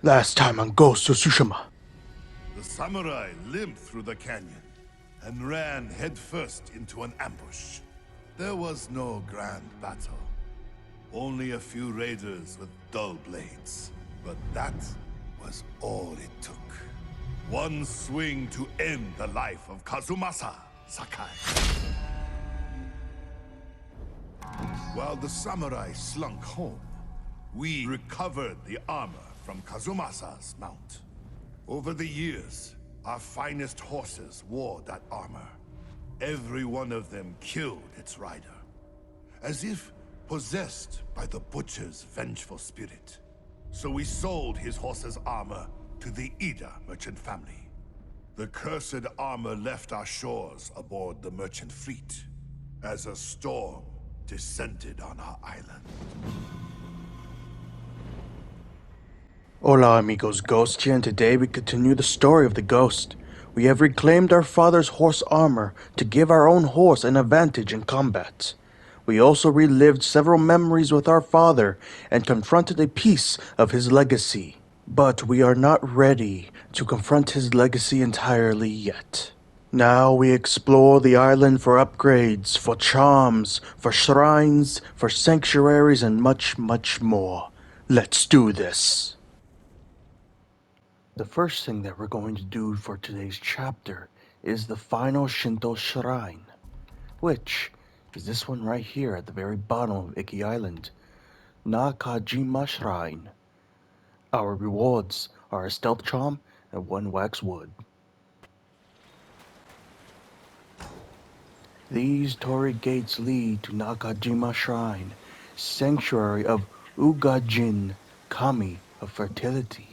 Last time on Ghost of Tsushima. The samurai limped through the canyon and ran headfirst into an ambush. There was no grand battle. Only a few raiders with dull blades. But that was all it took. One swing to end the life of Kazumasa Sakai. While the samurai slunk home, we recovered the armor from Kazumasa's mount. Over the years, our finest horses wore that armor. Every one of them killed its rider, as if possessed by the butcher's vengeful spirit. So we sold his horse's armor to the Ida merchant family. The cursed armor left our shores aboard the merchant fleet, as a storm descended on our island. Hola amigos, Ghost here, and today we continue the story of the ghost. We have reclaimed our father's horse armor to give our own horse an advantage in combat. We also relived several memories with our father and confronted a piece of his legacy. But we are not ready to confront his legacy entirely yet. Now we explore the island for upgrades, for charms, for shrines, for sanctuaries, and much, much more. Let's do this! The first thing that we're going to do for today's chapter is the final Shinto Shrine, which is this one right here at the very bottom of Iki Island, Nakajima Shrine. Our rewards are a stealth charm and 1 wax wood. These torii gates lead to Nakajima Shrine, sanctuary of Ugajin, kami of fertility.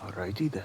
Alrighty then.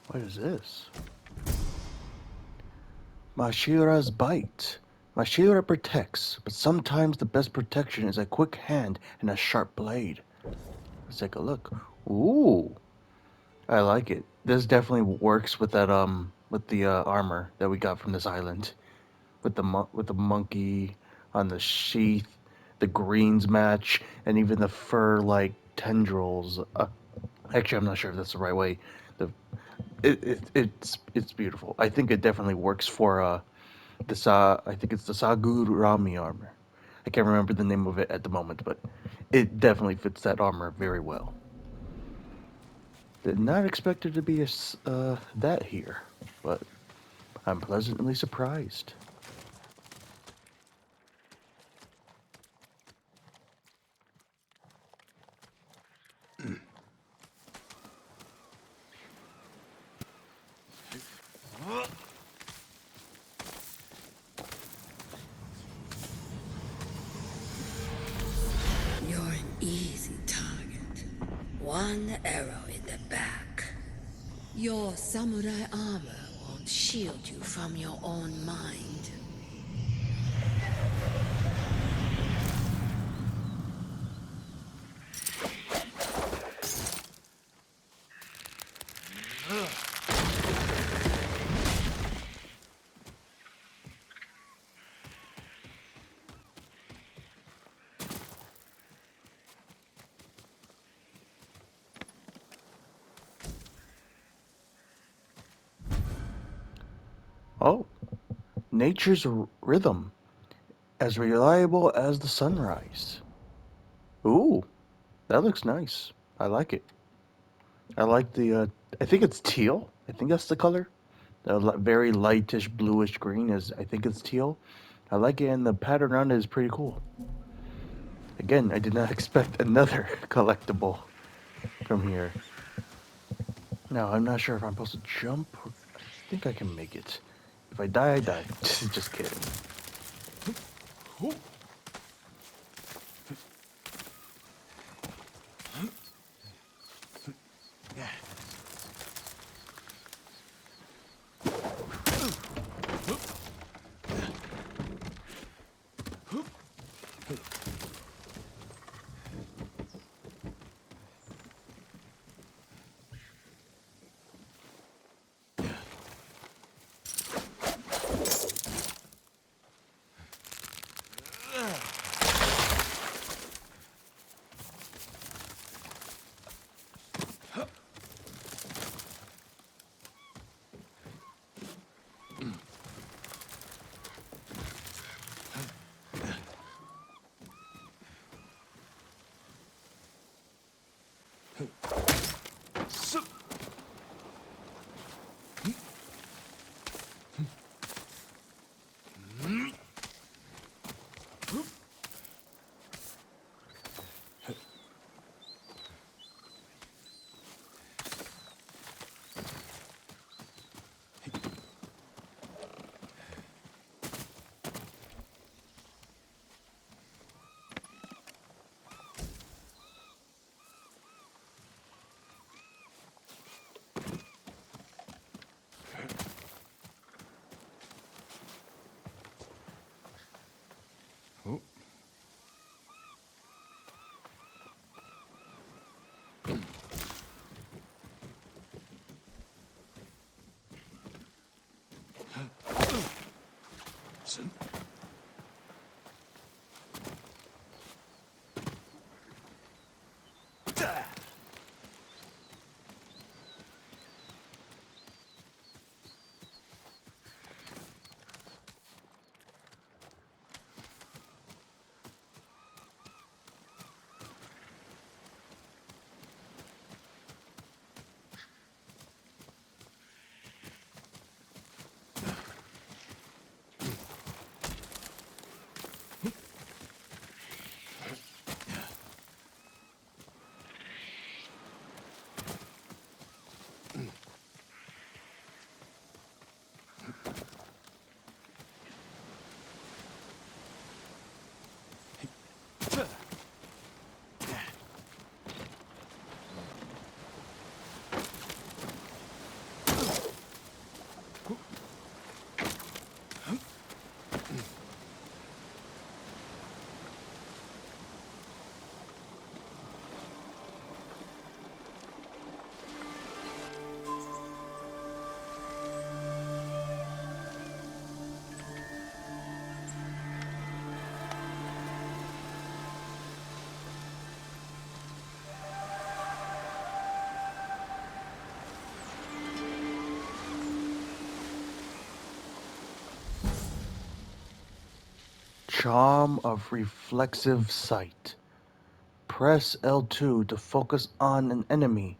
What is this? Mashira's Bite. Mashira protects, but sometimes the best protection is a quick hand and a sharp blade. Let's take a look. Ooh, I like it. This definitely works with that with the armor that we got from this island, with the monkey on the sheath, the greens match, and even the fur like tendrils. Actually, I'm not sure if that's the right way. The it's beautiful. I think it definitely works for I think it's the Sagurami armor. I can't remember the name of it at the moment, but it definitely fits that armor very well. Did not expect it to be that here, but I'm pleasantly surprised. You're an easy target. One arrow in the back. Your samurai armor won't shield you from your own mind. Nature's rhythm, as reliable as the sunrise. Ooh, that looks nice. I like it. I like I think it's teal. I think that's the color. The very lightish bluish green is. I think it's teal. I like it, and the pattern on it is pretty cool. Again, I did not expect another collectible from here. Now, I'm not sure if I'm supposed to jump. I think I can make it. If I die, I die. Just kidding. Charm of reflexive sight. Press L2 to focus on an enemy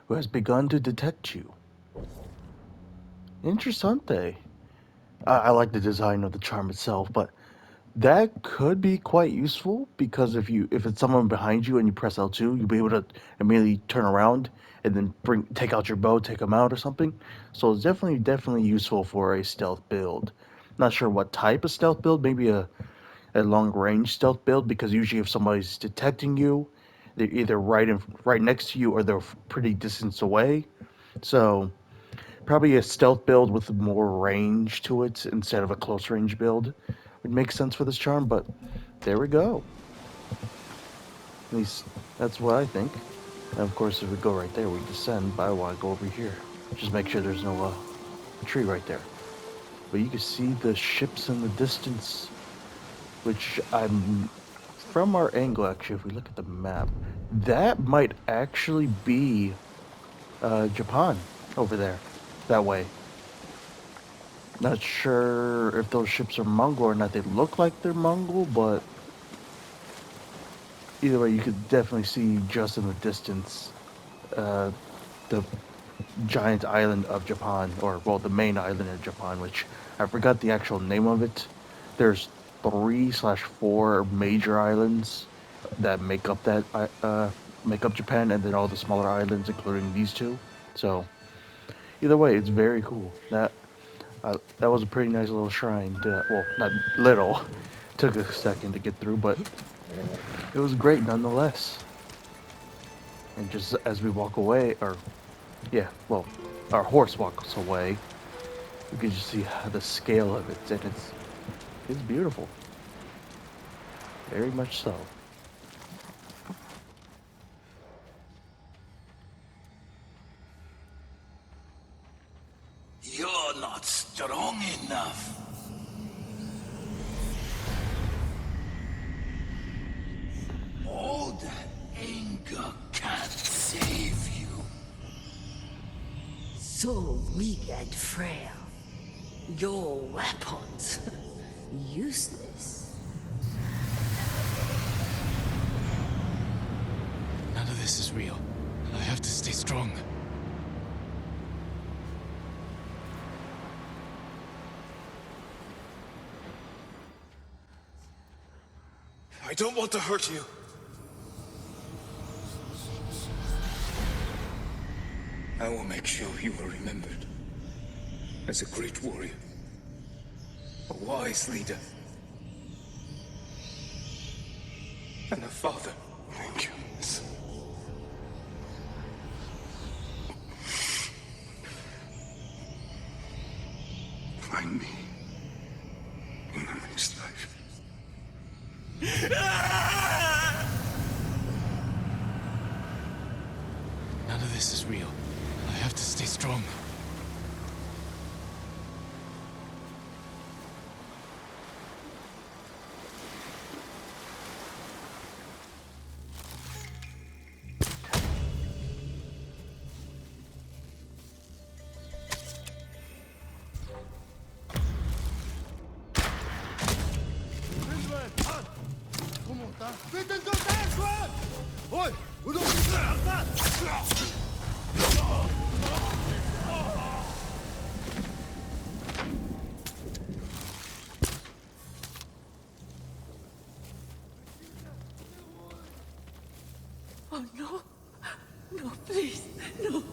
who has begun to detect you. Interessante. I like the design of the charm itself, but that could be quite useful because if it's someone behind you and you press L2, you'll be able to immediately turn around and then take out your bow, take them out or something. So it's definitely useful for a stealth build. Not sure what type of stealth build, maybe a long range stealth build, because usually if somebody's detecting you, they're either right next to you or they're pretty distance away. So probably a stealth build with more range to it instead of a close range build would make sense for this charm, but there we go. At least that's what I think. And of course, if we go right there, we descend, but I want to go over here. Just make sure there's no tree right there. But you can see the ships in the distance, which I'm from our angle. Actually, if we look at the map, that might actually be Japan over there, that way. Not sure if those ships are Mongol or not. They look like they're Mongol, but either way, you could definitely see just in the distance uh, the giant island of Japan, or well, the main island of Japan, which I forgot the actual name of it. There's 3/4 major islands that make up Japan, and then all the smaller islands, including these two. So either way, it's very cool. That was a pretty nice little shrine. Well, not little. Took a second to get through, but it was great nonetheless. And just as we walk away, or yeah, well, our horse walks away, you can just see the scale of it, and it's beautiful, very much so. You're not strong enough. All that anger can't save you. So weak and frail. Your weapons, useless. None of this is real. I have to stay strong. I don't want to hurt you. I will make sure you are remembered as a great warrior, a wise leader, and a father. Thank you, miss. Find me in the next life. None of this is real. I have to stay strong. Oh no. No, please, no.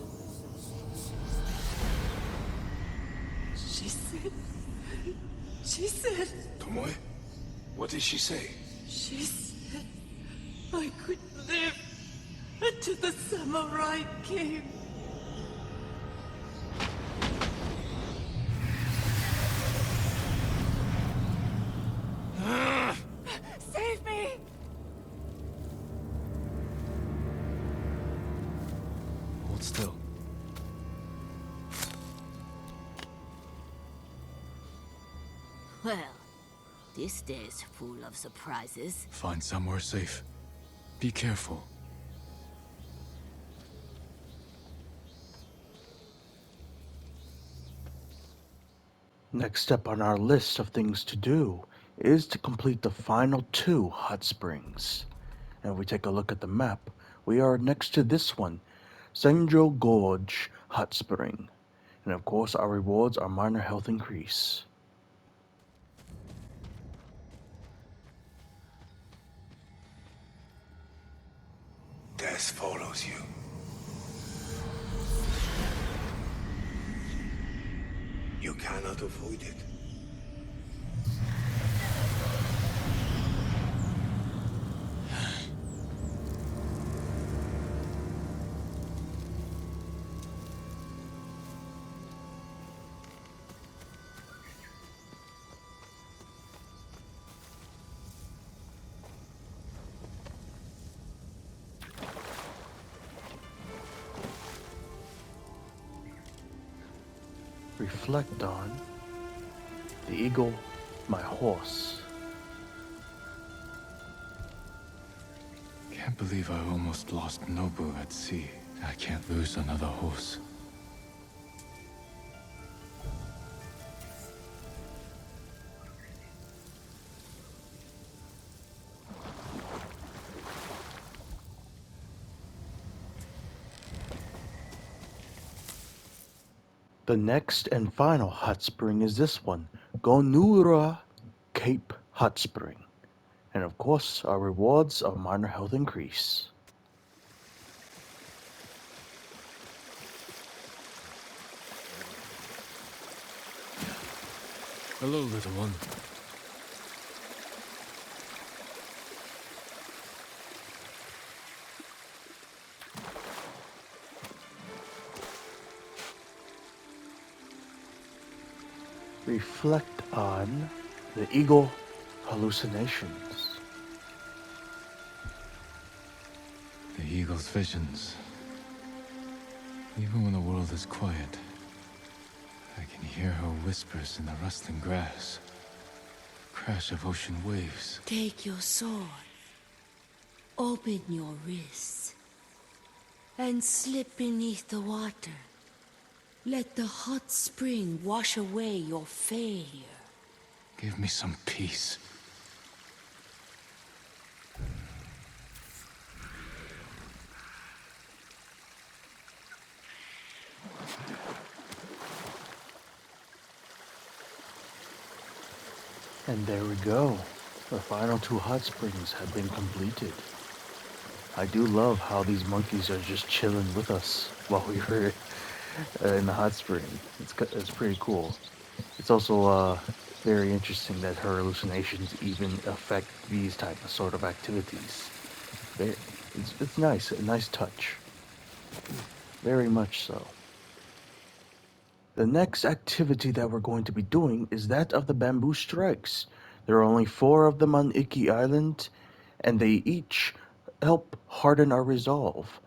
She said, Tomoe? What did she say? she said I could live until the samurai came. Save me! Hold still. Well, this day's full of surprises. Find somewhere safe. Be careful. Next step on our list of things to do is to complete the final 2 hot springs. And if we take a look at the map, we are next to this one, Senjo Gorge Hot Spring. And of course, our rewards are minor health increase. Death follows you. You cannot avoid it. Reflect on the eagle, my horse. Can't believe I almost lost Nobu at sea. I can't lose another horse. The next and final hot spring is this one, Gonura Cape Hot Spring. And of course, our rewards are minor health increase. Hello, little one. Reflect on the eagle hallucinations. The eagle's visions. Even when the world is quiet, I can hear her whispers in the rustling grass. Crash of ocean waves. Take your sword, open your wrists, and slip beneath the water. Let the hot spring wash away your failure. Give me some peace. And there we go. The final 2 hot springs have been completed. I do love how these monkeys are just chilling with us while we were in the hot spring. It's pretty cool. It's also very interesting that her hallucinations even affect these type of sort of activities. It's nice, a nice touch. Very much so. The next activity that we're going to be doing is that of the bamboo strikes. There are only 4 of them on Iki Island, and they each help harden our resolve.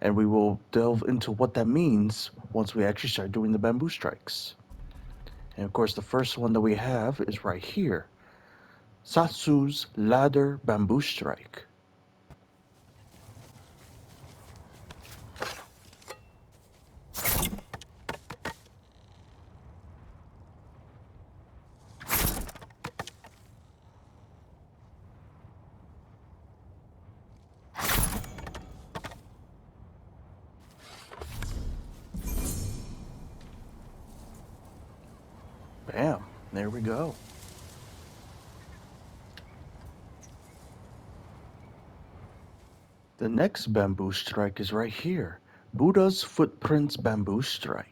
And we will delve into what that means once we actually start doing the bamboo strikes. And of course, the first one that we have is right here. Satsu's Ladder Bamboo Strike. Bam, there we go. The next bamboo strike is right here. Buddha's Footprints Bamboo Strike.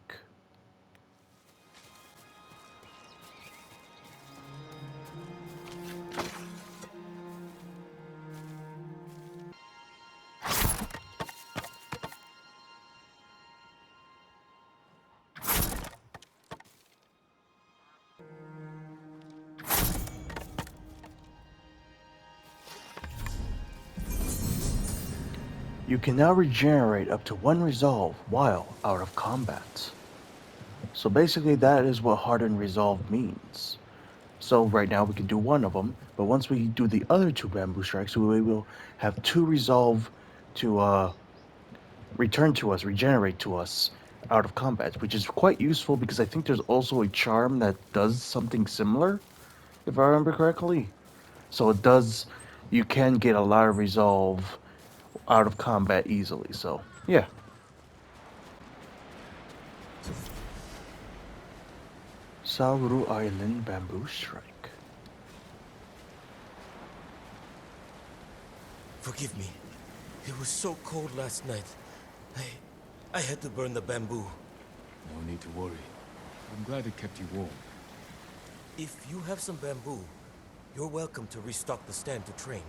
You can now regenerate up to 1 resolve while out of combat. So basically that is what hardened resolve means. So right now we can do 1 of them, but once we do the other 2 bamboo strikes, we will have 2 resolve to return to us, regenerate to us out of combat, which is quite useful because I think there's also a charm that does something similar, if I remember correctly. So you can get a lot of resolve out of combat easily, so yeah. Sauru Island Bamboo Strike. Forgive me. It was so cold last night. I had to burn the bamboo. No need to worry. I'm glad it kept you warm. If you have some bamboo, you're welcome to restock the stand to train.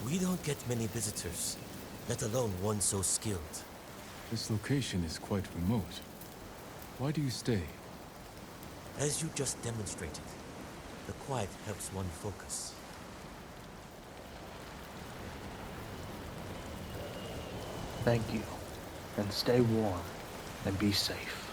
We don't get many visitors, let alone one so skilled. This location is quite remote. Why do you stay? As you just demonstrated, the quiet helps one focus. Thank you, and stay warm and be safe.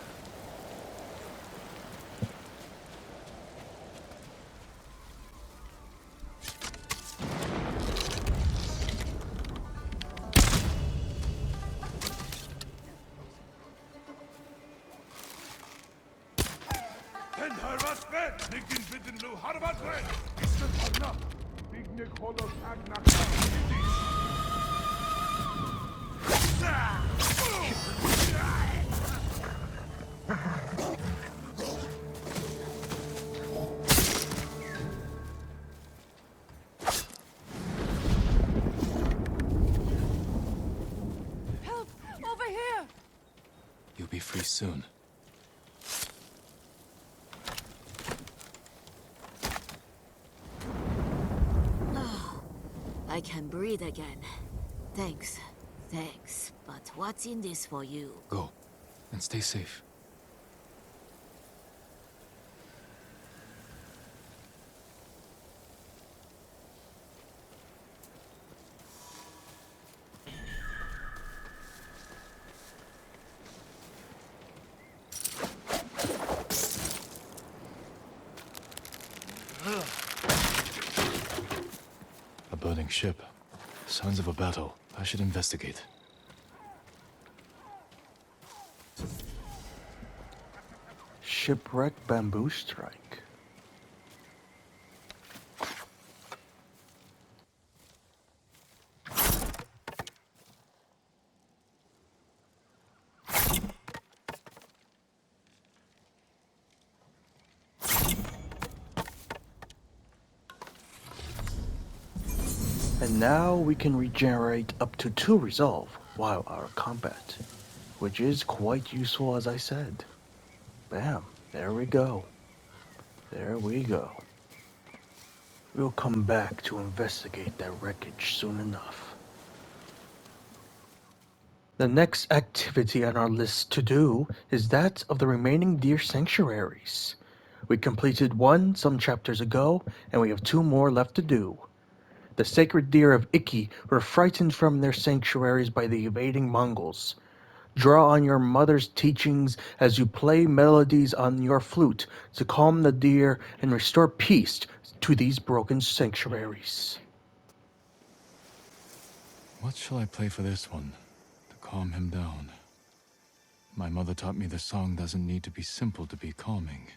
Help! Over here! You'll be free soon. I can breathe again. Thanks. Thanks. But what's in this for you? Go, and stay safe. A burning ship. Signs of a battle. I should investigate. Shipwreck bamboo strike. And now we can regenerate up to 2 resolve while our combat, which is quite useful as I said. Bam, there we go. There we go. We'll come back to investigate that wreckage soon enough. The next activity on our list to do is that of the remaining Deer Sanctuaries. We completed one some chapters ago, and we have 2 more left to do. The sacred deer of Ikki were frightened from their sanctuaries by the invading Mongols. Draw on your mother's teachings as you play melodies on your flute to calm the deer and restore peace to these broken sanctuaries. What shall I play for this one, to calm him down? My mother taught me the song doesn't need to be simple to be calming.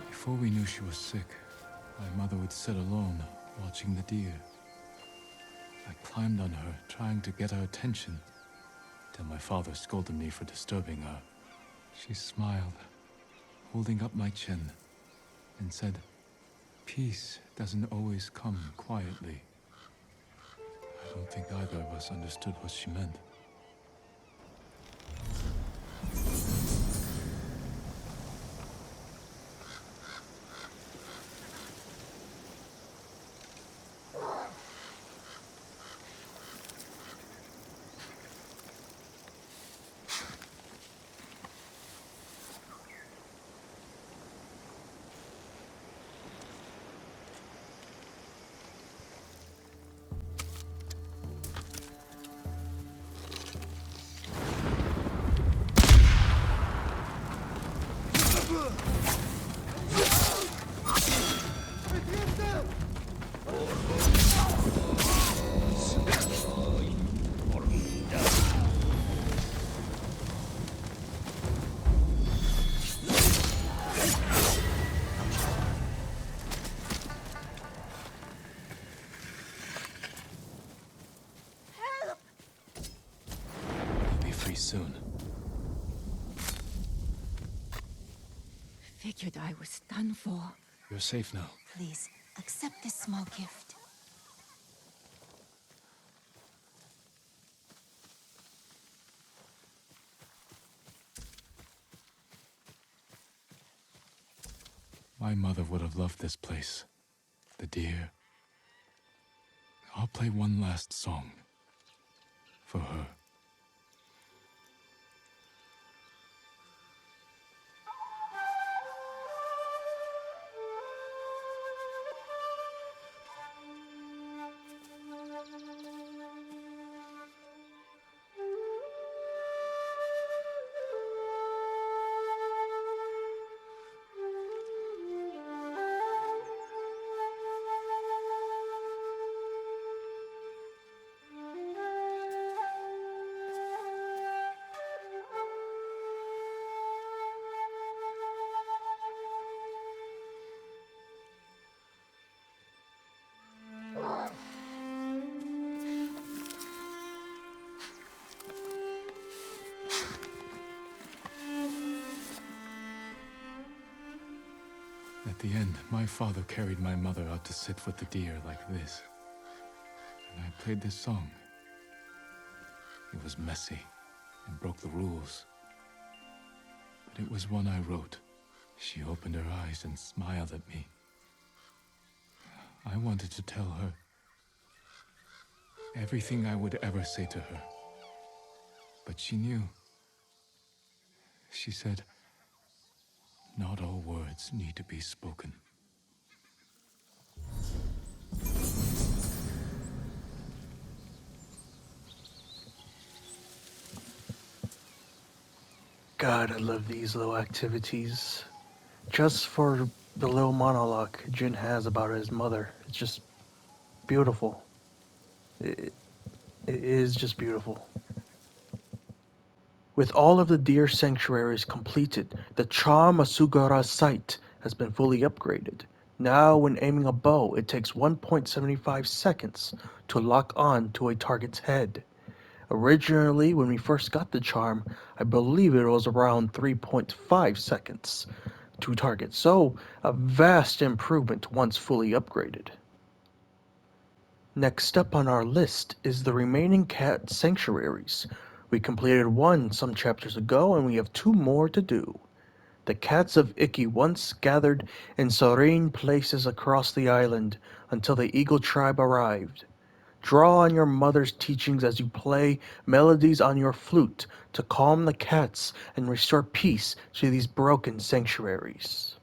Before we knew she was sick, my mother would sit alone, watching the deer. I climbed on her, trying to get her attention, till my father scolded me for disturbing her. She smiled, holding up my chin, and said, "Peace doesn't always come quietly." I don't think either of us understood what she meant. very soon. Figured I was done for. You're safe now. Please, accept this small gift. My mother would have loved this place. The deer. I'll play one last song. For her. At the end, my father carried my mother out to sit with the deer like this. And I played this song. It was messy and broke the rules. But it was one I wrote. She opened her eyes and smiled at me. I wanted to tell her everything I would ever say to her. But she knew. She said, not all words need to be spoken. God, I love these little activities. Just for the little monologue Jin has about his mother. It's just beautiful. It is just beautiful. With all of the Deer Sanctuaries completed, the Cha Masugara site has been fully upgraded. Now when aiming a bow, it takes 1.75 seconds to lock on to a target's head. Originally, when we first got the charm, I believe it was around 3.5 seconds to target, so a vast improvement once fully upgraded. Next up on our list is the remaining Cat Sanctuaries. We completed one some chapters ago and we have 2 more to do. The cats of Iki once gathered in serene places across the island until the Eagle tribe arrived. Draw on your mother's teachings as you play melodies on your flute to calm the cats and restore peace to these broken sanctuaries.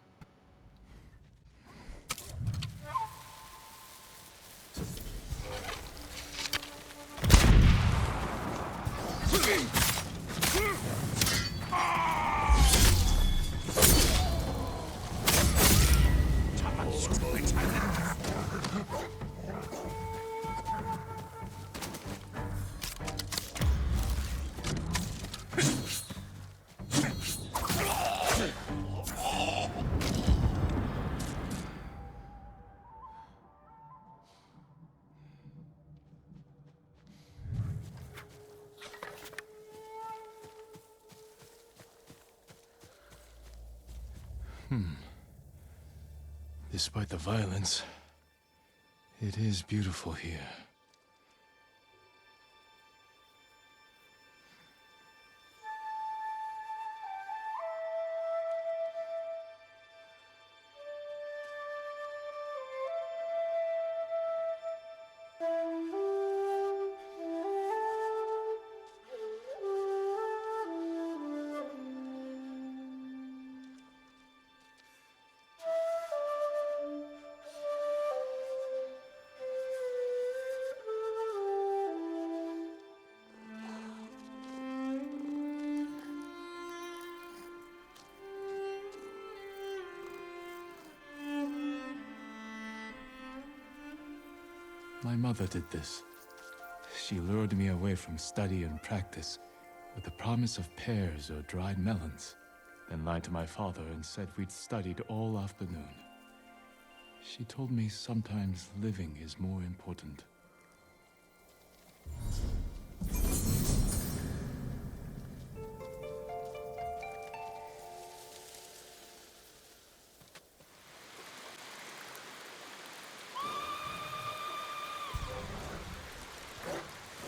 Despite the violence, it is beautiful here. My mother did this. She lured me away from study and practice with the promise of pears or dried melons, then lied to my father and said we'd studied all afternoon. She told me sometimes living is more important.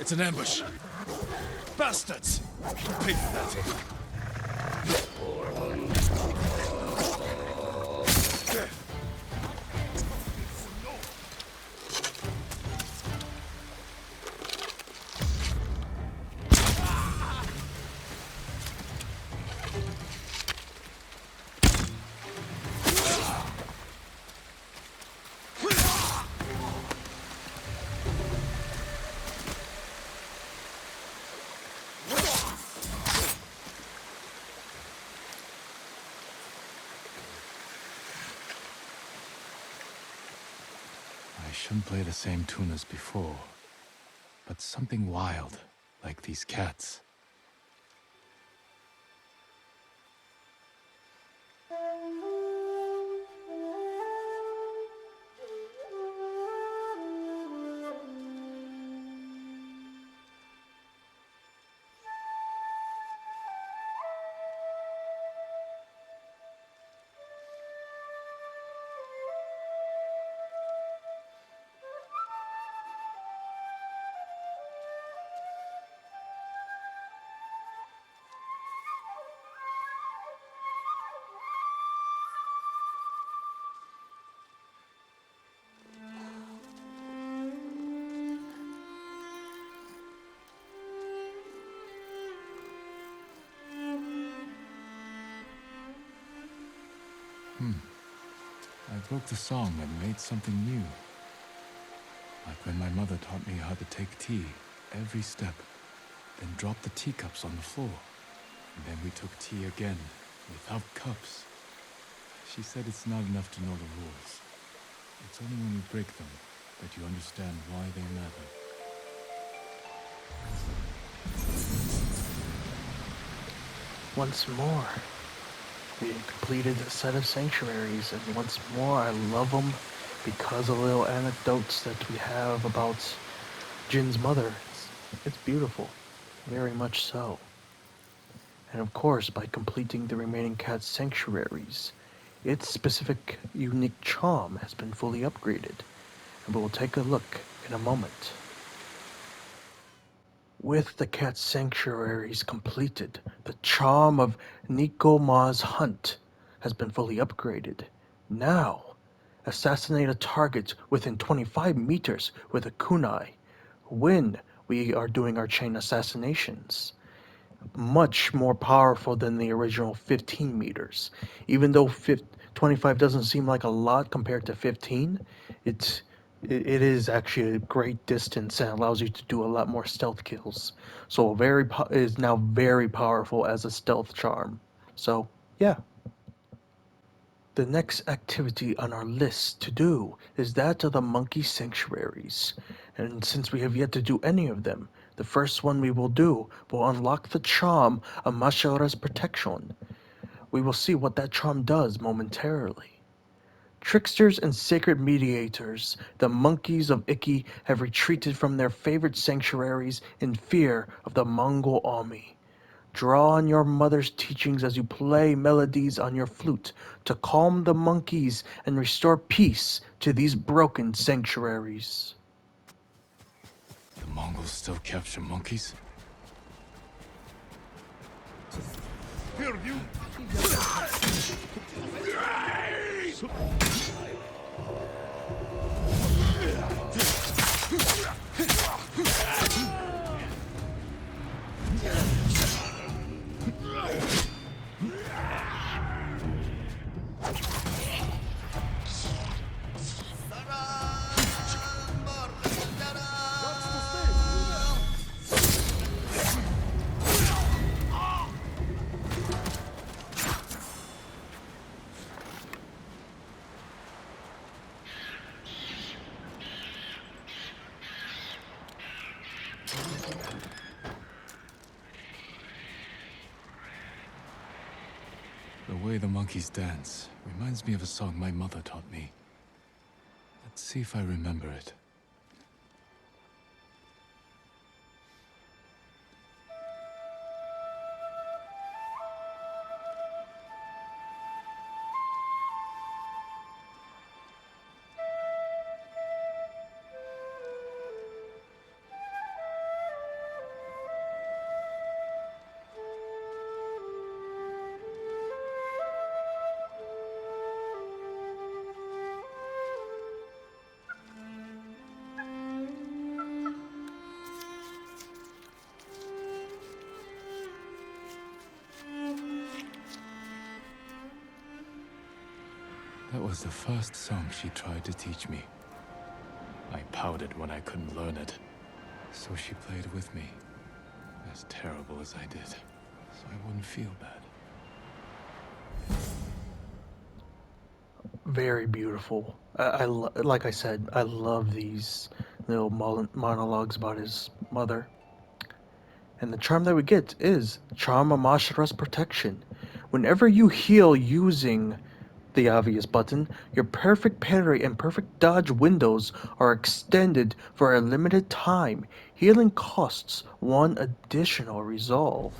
It's an ambush. Bastards! Pay for that. I shouldn't play the same tune as before, but something wild, like these cats. I broke the song and made something new. Like when my mother taught me how to take tea, every step, then drop the teacups on the floor. And then we took tea again, without cups. She said it's not enough to know the rules. It's only when you break them that you understand why they matter. Once more, we have completed a set of sanctuaries, and once more I love them because of the little anecdotes that we have about Jin's mother. It's beautiful, very much so. And of course, by completing the remaining Cat Sanctuaries, its specific unique charm has been fully upgraded, and we will take a look in a moment. With the Cat Sanctuaries completed, the charm of Nikoma's hunt has been fully upgraded. Now, assassinate a target within 25 meters with a kunai when we are doing our chain assassinations. Much more powerful than the original 15 meters. Even though 25 doesn't seem like a lot compared to 15, it is actually a great distance and allows you to do a lot more stealth kills. So it is now very powerful as a stealth charm. So yeah. The next activity on our list to do is that of the Monkey Sanctuaries. And since we have yet to do any of them, the first one we will do will unlock the charm of Mashora's protection. We will see what that charm does momentarily. Tricksters and sacred mediators, the monkeys of Iki have retreated from their favorite sanctuaries in fear of the Mongol army. Draw on your mother's teachings as you play melodies on your flute to calm the monkeys and restore peace to these broken sanctuaries. The Mongols still capture monkeys? Hear you! The way the monkeys dance reminds me of a song my mother taught me. Let's see if I remember it. That was the first song she tried to teach me. I pouted when I couldn't learn it, so she played with me, as terrible as I did, so I wouldn't feel bad. Very beautiful. Like I said, I love these little monologues about his mother. And the charm that we get is Charm Amashra's Protection. Whenever you heal using the obvious button, your perfect parry and perfect dodge windows are extended for a limited time. Healing costs one additional resolve.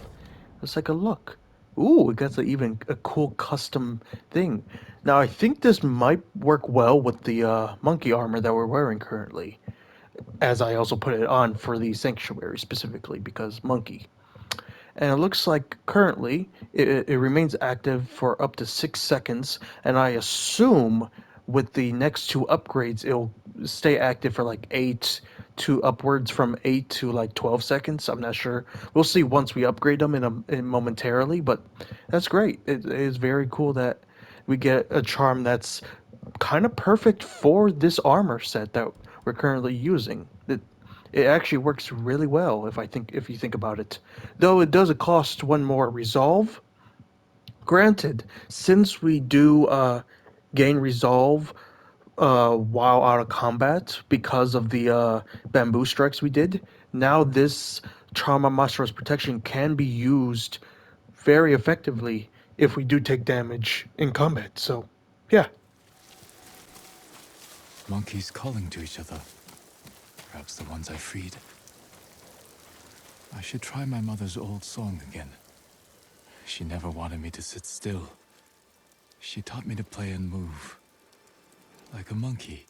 Let's take a look. Ooh, it got even a cool custom thing. Now I think this might work well with the monkey armor that we're wearing currently, as I also put it on for the sanctuary specifically because monkey. And it looks like currently it remains active for up to 6 seconds, and I assume with the next two upgrades it'll stay active for like 8 to upwards from 8 to like 12 seconds. I'm not sure. We'll see once we upgrade them in momentarily, but that's great. It is very cool that we get a charm that's kind of perfect for this armor set that we're currently using. It actually works really well if you think about it. Though it does cost one more resolve. Granted, since we do gain resolve while out of combat because of the bamboo strikes we did, now this Trauma Master's Protection can be used very effectively if we do take damage in combat. So, yeah. Monkeys calling to each other. Perhaps the ones I freed. I should try my mother's old song again. She never wanted me to sit still. She taught me to play and move, like a monkey.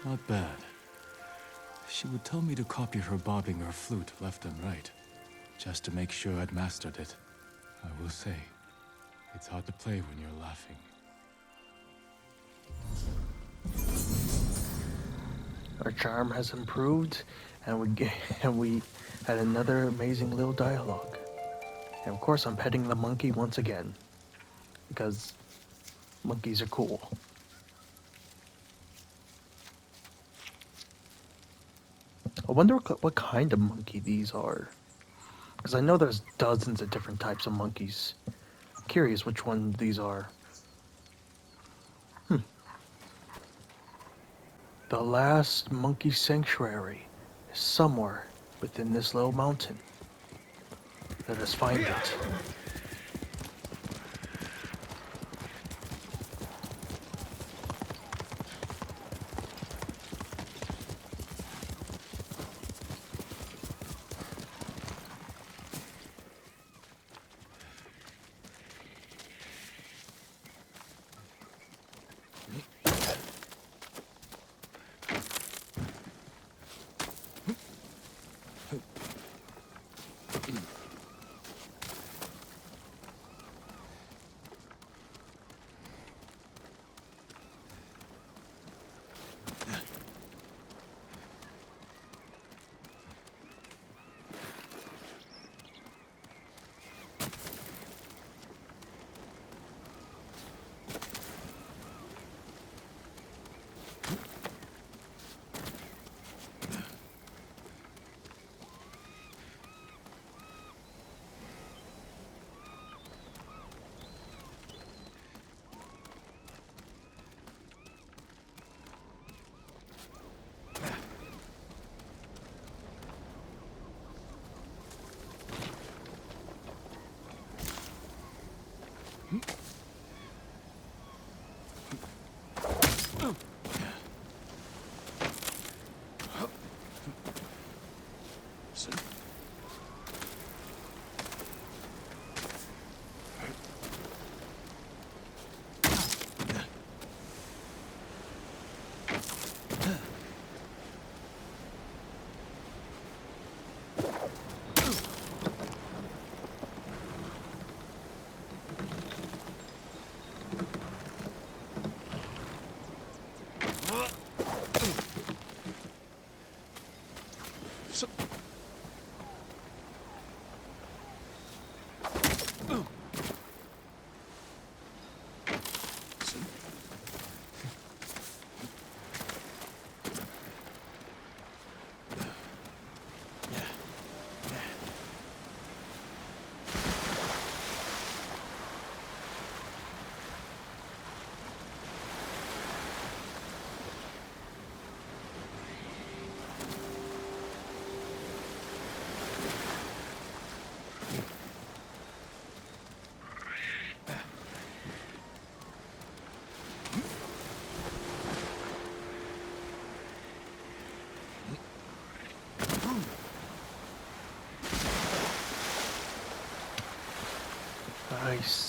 Not bad. She would tell me to copy her bobbing her flute left and right, just to make sure I'd mastered it. I will say, it's hard to play when you're laughing. Our charm has improved, and we had another amazing little dialogue. And of course, I'm petting the monkey once again because monkeys are cool. I wonder what kind of monkey these are, because I know there's dozens of different types of monkeys. I'm curious which one these are. The last Monkey Sanctuary is somewhere within this little mountain. Let us find it.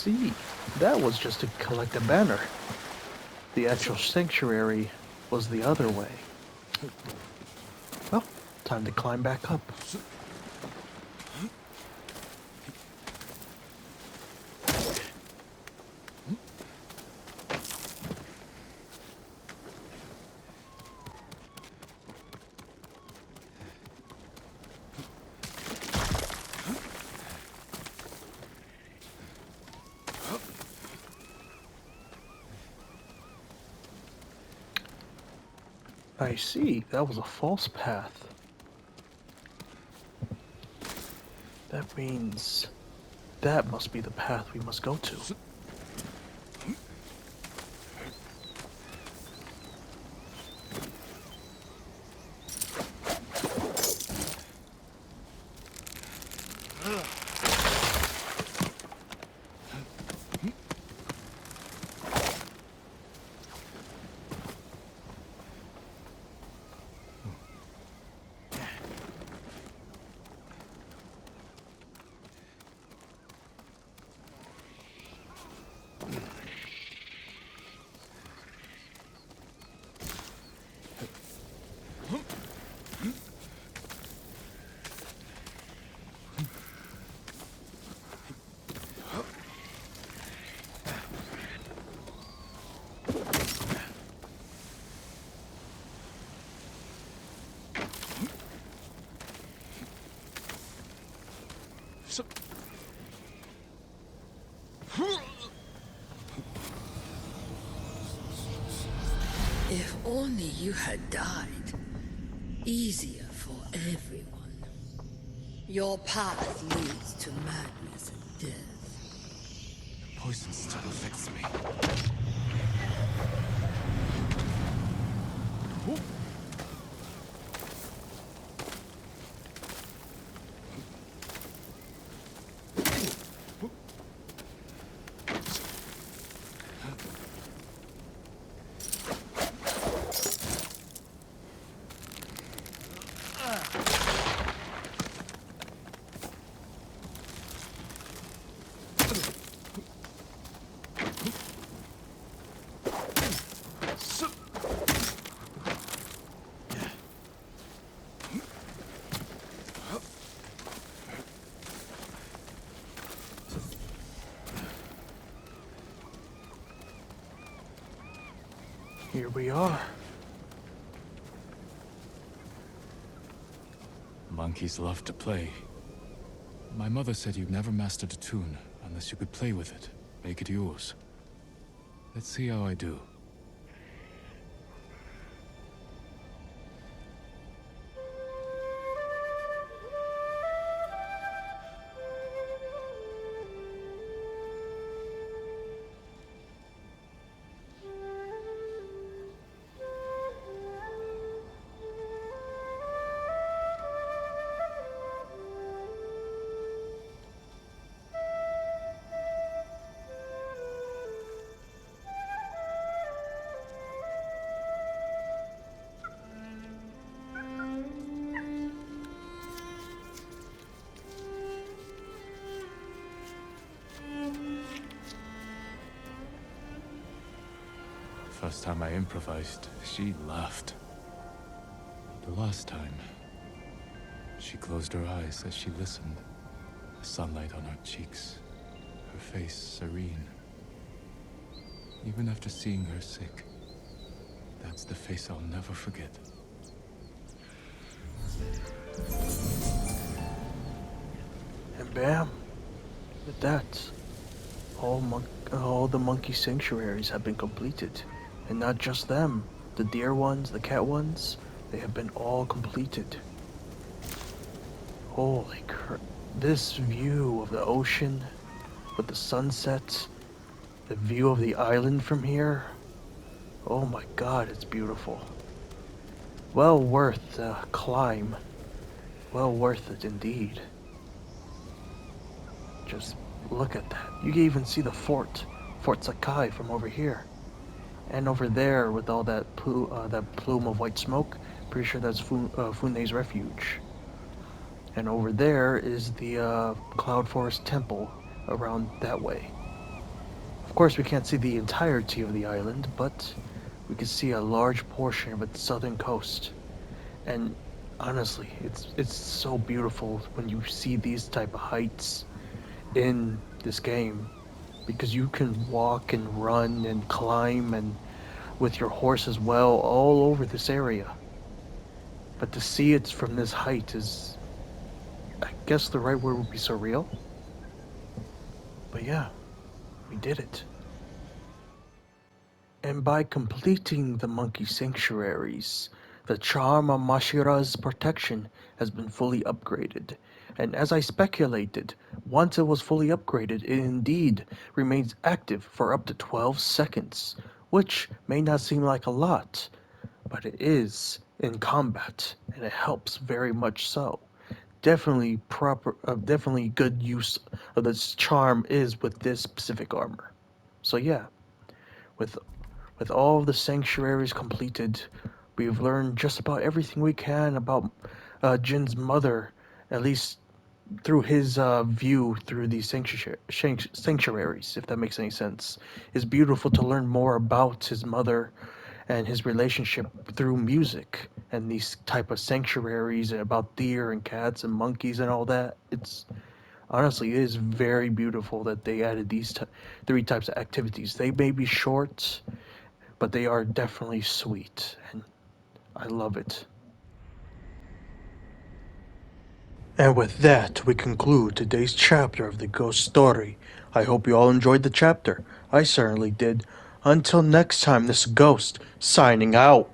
see. That was just to collect a banner. The actual sanctuary was the other way. Well, time to climb back up. I see, that was a false path. That means that must be the path we must go to. If only you had died. Easier for everyone. Your path leads to madness and death. The poison still affects me. Here we are. Monkeys love to play. My mother said you'd never mastered a tune unless you could play with it, make it yours. Let's see how I do. First time I improvised, she laughed. The last time, she closed her eyes as she listened. The sunlight on her cheeks, her face serene. Even after seeing her sick, that's the face I'll never forget. And bam, with that, all the monkey sanctuaries have been completed. And not just them, the deer ones, the cat ones, they have been all completed. Holy crap. This view of the ocean, with the sunset, the view of the island from here, oh my god, it's beautiful. Well worth the climb. Well worth it indeed. Just look at that. You can even see the Fort Sakai from over here. And over there, with all that plume of white smoke, pretty sure that's Fune's refuge. And over there is the Cloud Forest Temple around that way. Of course, we can't see the entirety of the island, but we can see a large portion of its southern coast. And honestly, it's so beautiful when you see these type of heights in this game because you can walk and run and climb and with your horse as well all over this area. But to see it from this height is, I guess the right word would be surreal. But yeah, we did it. And by completing the Monkey Sanctuaries, the charm of Mashira's protection has been fully upgraded. And as I speculated, once it was fully upgraded, it indeed remains active for up to 12 seconds, which may not seem like a lot, but it is in combat, and it helps very much so. Definitely good use of this charm is with this specific armor. So yeah, with with all of the sanctuaries completed, we've learned just about everything we can about Jin's mother, at least through his view through these sanctuaries, if that makes any sense. It's beautiful to learn more about his mother and his relationship through music and these type of sanctuaries and about deer and cats and monkeys and all that. It's honestly, it is very beautiful that they added these three types of activities. They may be short, but they are definitely sweet, and I love it. And with that, we conclude today's chapter of the ghost story. I hope you all enjoyed the chapter. I certainly did. Until next time, this ghost signing out.